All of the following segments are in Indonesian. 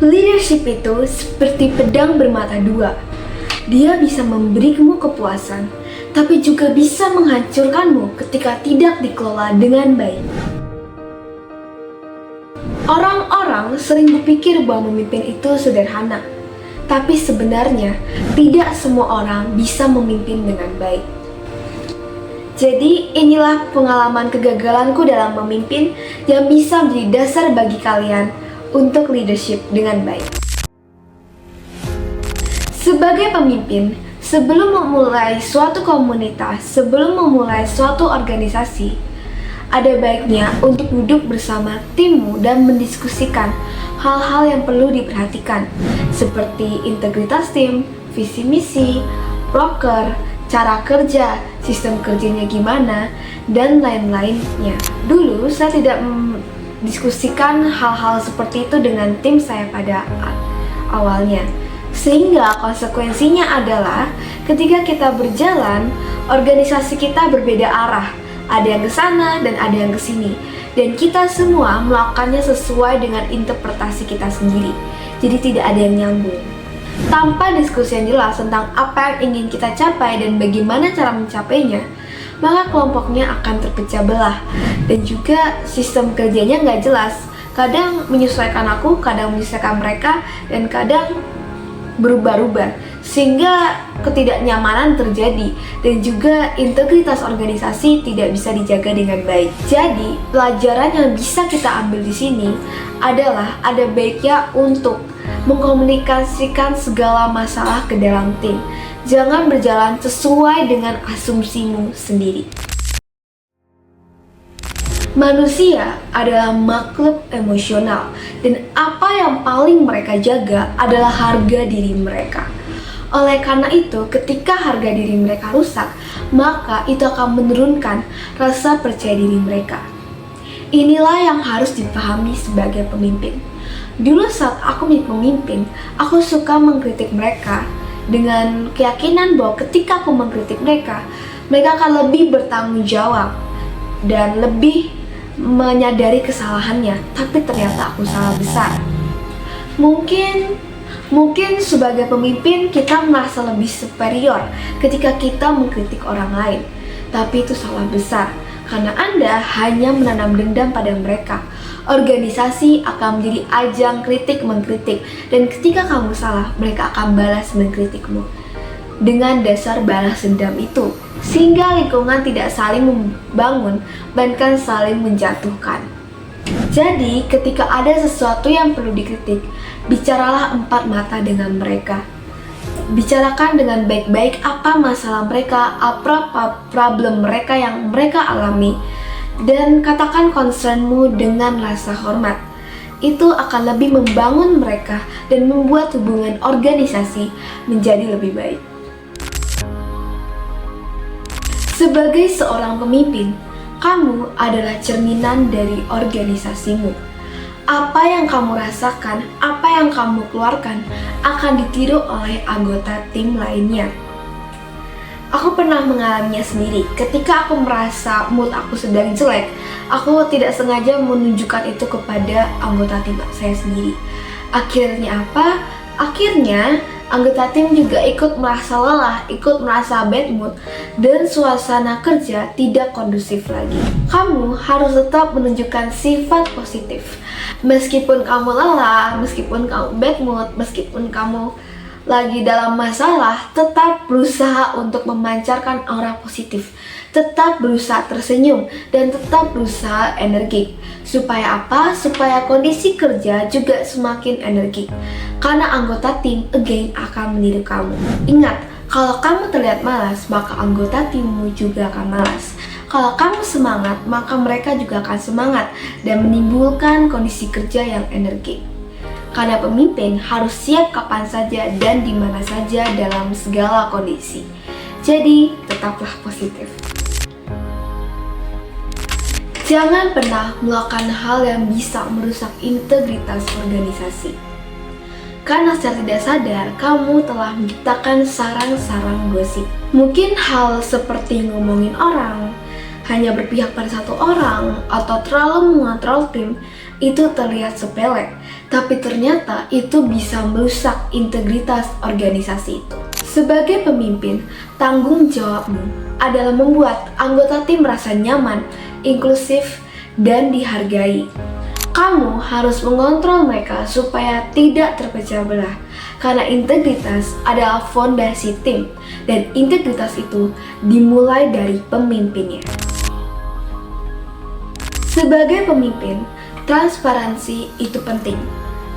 Leadership itu seperti pedang bermata dua. Dia bisa memberimu kepuasan, tapi juga bisa menghancurkanmu ketika tidak dikelola dengan baik. Orang-orang sering berpikir bahwa memimpin itu sederhana, tapi sebenarnya tidak semua orang bisa memimpin dengan baik. Jadi inilah pengalaman kegagalanku dalam memimpin yang bisa menjadi dasar bagi kalian untuk leadership dengan baik. Sebagai pemimpin, sebelum memulai suatu komunitas, sebelum memulai suatu organisasi, ada baiknya untuk duduk bersama timmu dan mendiskusikan hal-hal yang perlu diperhatikan, seperti integritas tim, visi misi, broker, cara kerja, sistem kerjanya gimana, dan lain-lainnya. Dulu saya tidak diskusikan hal-hal seperti itu dengan tim saya pada awalnya, sehingga konsekuensinya adalah ketika kita berjalan, organisasi kita berbeda arah, ada yang ke sana dan ada yang ke sini, dan kita semua melakukannya sesuai dengan interpretasi kita sendiri, jadi tidak ada yang nyambung. Tanpa diskusi yang jelas tentang apa yang ingin kita capai dan bagaimana cara mencapainya, maka kelompoknya akan terpecah belah, dan juga sistem kerjanya nggak jelas. Kadang menyesuaikan aku, kadang menyesuaikan mereka, dan kadang berubah-ubah, sehingga ketidaknyamanan terjadi, dan juga integritas organisasi tidak bisa dijaga dengan baik. Jadi, pelajaran yang bisa kita ambil di sini adalah ada baiknya untuk mengkomunikasikan segala masalah ke dalam tim. Jangan berjalan sesuai dengan asumsimu sendiri. Manusia adalah makhluk emosional, dan apa yang paling mereka jaga adalah harga diri mereka. Oleh karena itu, ketika harga diri mereka rusak, maka itu akan menurunkan rasa percaya diri mereka. Inilah yang harus dipahami sebagai pemimpin. Dulu saat aku menjadi pemimpin, aku suka mengkritik mereka dengan keyakinan bahwa ketika aku mengkritik mereka, mereka akan lebih bertanggung jawab dan lebih menyadari kesalahannya. Tapi ternyata aku salah besar. Mungkin sebagai pemimpin kita merasa lebih superior ketika kita mengkritik orang lain. Tapi itu salah besar, karena Anda hanya menanam dendam pada mereka. Organisasi akan menjadi ajang kritik-mengkritik, dan ketika kamu salah, mereka akan balas mengkritikmu dengan dasar balas dendam itu, sehingga lingkungan tidak saling membangun, bahkan saling menjatuhkan. Jadi, ketika ada sesuatu yang perlu dikritik, bicaralah empat mata dengan mereka. Bicarakan dengan baik-baik apa masalah mereka, apa problem mereka yang mereka alami, dan katakan concernmu dengan rasa hormat. Itu akan lebih membangun mereka dan membuat hubungan organisasi menjadi lebih baik. Sebagai seorang pemimpin, kamu adalah cerminan dari organisasimu. Apa yang kamu rasakan, apa yang kamu keluarkan akan ditiru oleh anggota tim lainnya. Aku pernah mengalaminya sendiri. Ketika aku merasa mood aku sedang jelek, aku tidak sengaja menunjukkan itu kepada anggota tim saya sendiri. Akhirnya apa? Akhirnya anggota tim juga ikut merasa lelah, ikut merasa bad mood, dan suasana kerja tidak kondusif lagi. Kamu harus tetap menunjukkan sifat positif. Meskipun kamu lelah, meskipun kamu bad mood, meskipun kamu lagi dalam masalah, tetap berusaha untuk memancarkan aura positif. Tetap berusaha tersenyum dan tetap berusaha energik. Supaya apa? Supaya kondisi kerja juga semakin energik. Karena anggota tim again akan meniru kamu. Ingat, kalau kamu terlihat malas, maka anggota timmu juga akan malas. Kalau kamu semangat, maka mereka juga akan semangat dan menimbulkan kondisi kerja yang energik. Karena pemimpin harus siap kapan saja dan di mana saja dalam segala kondisi. Jadi, tetaplah positif. Jangan pernah melakukan hal yang bisa merusak integritas organisasi. Karena secara tidak sadar, kamu telah menciptakan sarang-sarang gosip. Mungkin hal seperti ngomongin orang, hanya berpihak pada satu orang, atau terlalu mengontrol tim, itu terlihat sepele, tapi ternyata itu bisa merusak integritas organisasi itu. Sebagai pemimpin, tanggung jawabmu adalah membuat anggota tim merasa nyaman, inklusif, dan dihargai. Kamu harus mengontrol mereka supaya tidak terpecah belah, karena integritas adalah fondasi tim, dan integritas itu dimulai dari pemimpinnya. Sebagai pemimpin, transparansi itu penting,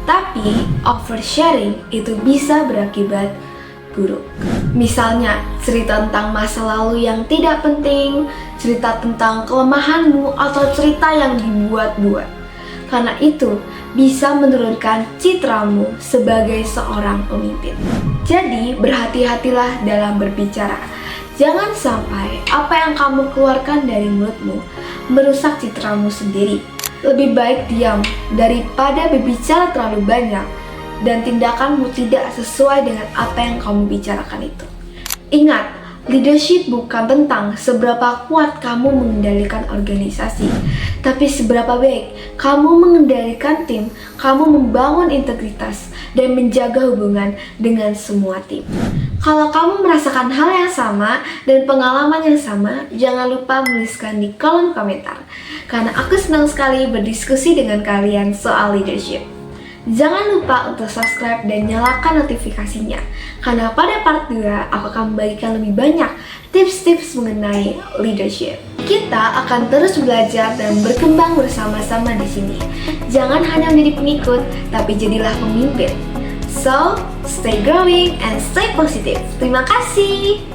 tapi oversharing itu bisa berakibat buruk. Misalnya, cerita tentang masa lalu yang tidak penting, cerita tentang kelemahanmu, atau cerita yang dibuat-buat. Karena itu bisa menurunkan citramu sebagai seorang pemimpin. Jadi, berhati-hatilah dalam berbicara. Jangan sampai apa yang kamu keluarkan dari mulutmu merusak citramu sendiri. Lebih baik diam daripada berbicara terlalu banyak dan tindakanmu tidak sesuai dengan apa yang kamu bicarakan itu. Ingat, leadership bukan tentang seberapa kuat kamu mengendalikan organisasi, tapi seberapa baik kamu mengendalikan tim, kamu membangun integritas, dan menjaga hubungan dengan semua tim. Kalau kamu merasakan hal yang sama dan pengalaman yang sama, jangan lupa menuliskan di kolom komentar, karena aku senang sekali berdiskusi dengan kalian soal leadership. Jangan lupa untuk subscribe dan nyalakan notifikasinya, karena pada part 2 aku akan membagikan lebih banyak tips-tips mengenai leadership. Kita akan terus belajar dan berkembang bersama-sama di sini. Jangan hanya menjadi pengikut, tapi jadilah pemimpin. So, stay growing and stay positive. Terima kasih.